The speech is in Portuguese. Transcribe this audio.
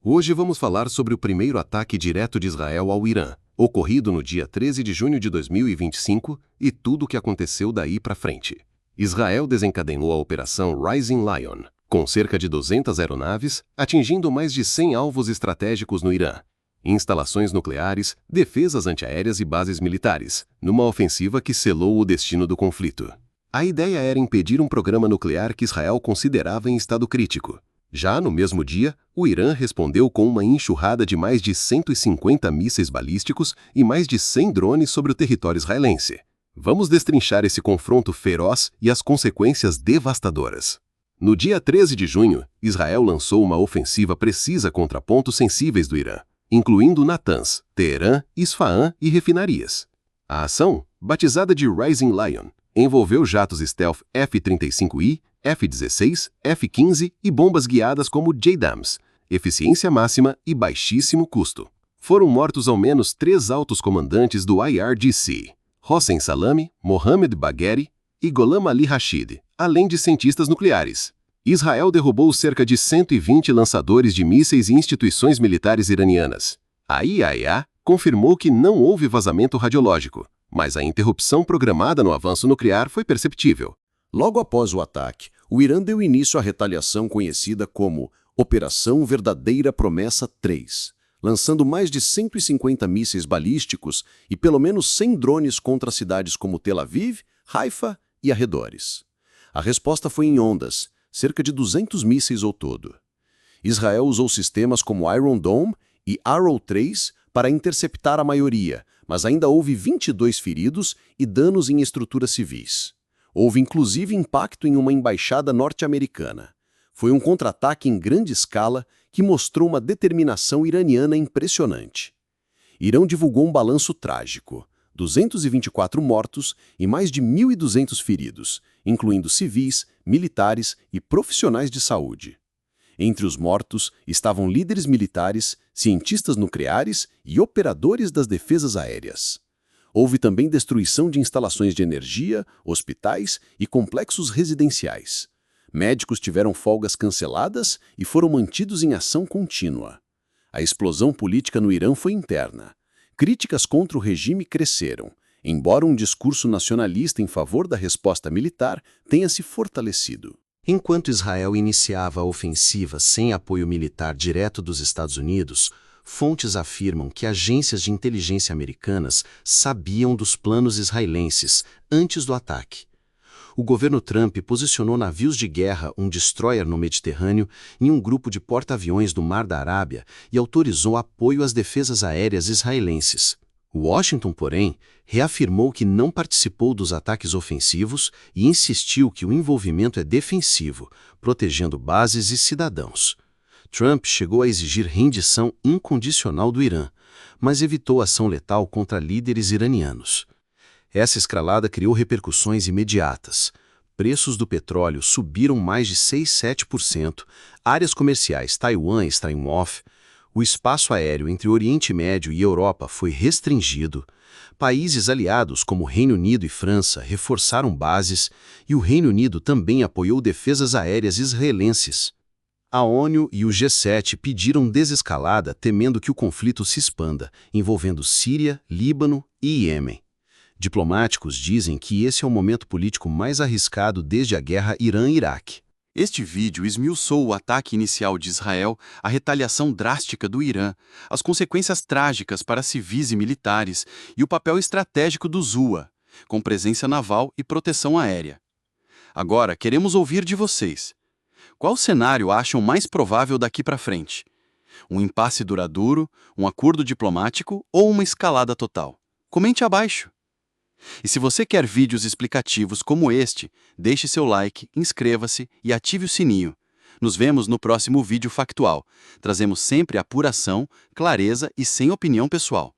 Hoje vamos falar sobre o primeiro ataque direto de Israel ao Irã, ocorrido no dia 13 de junho de 2025 e tudo o que aconteceu daí para frente. Israel desencadeou a Operação Rising Lion, com cerca de 200 aeronaves, atingindo mais de 100 alvos estratégicos no Irã, instalações nucleares, defesas antiaéreas e bases militares, numa ofensiva que selou o destino do conflito. A ideia era impedir um programa nuclear que Israel considerava em estado crítico. Já no mesmo dia, o Irã respondeu com uma enxurrada de mais de 150 mísseis balísticos e mais de 100 drones sobre o território israelense. Vamos destrinchar esse confronto feroz e as consequências devastadoras. No dia 13 de junho, Israel lançou uma ofensiva precisa contra pontos sensíveis do Irã, incluindo Natanz, Teherã, Isfahan e refinarias. A ação, batizada de Rising Lion, envolveu jatos stealth F-35I, F-16, F-15 e bombas guiadas como JDAMs, eficiência máxima e baixíssimo custo. Foram mortos ao menos 3 altos comandantes do IRGC, Hossein Salami, Mohammad Bagheri e Gholam Ali Rashid, além de cientistas nucleares. Israel derrubou cerca de 120 lançadores de mísseis e instituições militares iranianas. A IAEA confirmou que não houve vazamento radiológico, mas a interrupção programada no avanço nuclear foi perceptível. Logo após o ataque, o Irã deu início à retaliação conhecida como Operação Verdadeira Promessa 3, lançando mais de 150 mísseis balísticos e pelo menos 100 drones contra cidades como Tel Aviv, Haifa e arredores. A resposta foi em ondas, cerca de 200 mísseis ao todo. Israel usou sistemas como Iron Dome e Arrow 3 para interceptar a maioria, mas ainda houve 22 feridos e danos em estruturas civis. Houve inclusive impacto em uma embaixada norte-americana. Foi um contra-ataque em grande escala que mostrou uma determinação iraniana impressionante. Irã divulgou um balanço trágico: 224 mortos e mais de 1.200 feridos, incluindo civis, militares e profissionais de saúde. Entre os mortos estavam líderes militares, cientistas nucleares e operadores das defesas aéreas. Houve também destruição de instalações de energia, hospitais e complexos residenciais. Médicos tiveram folgas canceladas e foram mantidos em ação contínua. A explosão política no Irã foi interna. Críticas contra o regime cresceram, embora um discurso nacionalista em favor da resposta militar tenha se fortalecido. Enquanto Israel iniciava a ofensiva sem apoio militar direto dos Estados Unidos, fontes afirmam que agências de inteligência americanas sabiam dos planos israelenses antes do ataque. O governo Trump posicionou navios de guerra, um destroyer no Mediterrâneo, em um grupo de porta-aviões do Mar da Arábia e autorizou apoio às defesas aéreas israelenses. Washington, porém, reafirmou que não participou dos ataques ofensivos e insistiu que o envolvimento é defensivo, protegendo bases e cidadãos. Trump chegou a exigir rendição incondicional do Irã, mas evitou ação letal contra líderes iranianos. Essa escalada criou repercussões imediatas. Preços do petróleo subiram mais de 6-7%, áreas comerciais Taiwan e Strait, o espaço aéreo entre o Oriente Médio e Europa foi restringido, países aliados como Reino Unido e França reforçaram bases e o Reino Unido também apoiou defesas aéreas israelenses. A ONU e o G7 pediram desescalada, temendo que o conflito se expanda, envolvendo Síria, Líbano e Iêmen. Diplomáticos dizem que esse é o momento político mais arriscado desde a guerra Irã-Iraque. Este vídeo esmiuçou o ataque inicial de Israel, a retaliação drástica do Irã, as consequências trágicas para civis e militares e o papel estratégico do ZUA, com presença naval e proteção aérea. Agora, queremos ouvir de vocês. Qual cenário acham mais provável daqui para frente? Um impasse duradouro, um acordo diplomático ou uma escalada total? Comente abaixo. E se você quer vídeos explicativos como este, deixe seu like, inscreva-se e ative o sininho. Nos vemos no próximo vídeo factual. Trazemos sempre apuração, clareza e sem opinião pessoal.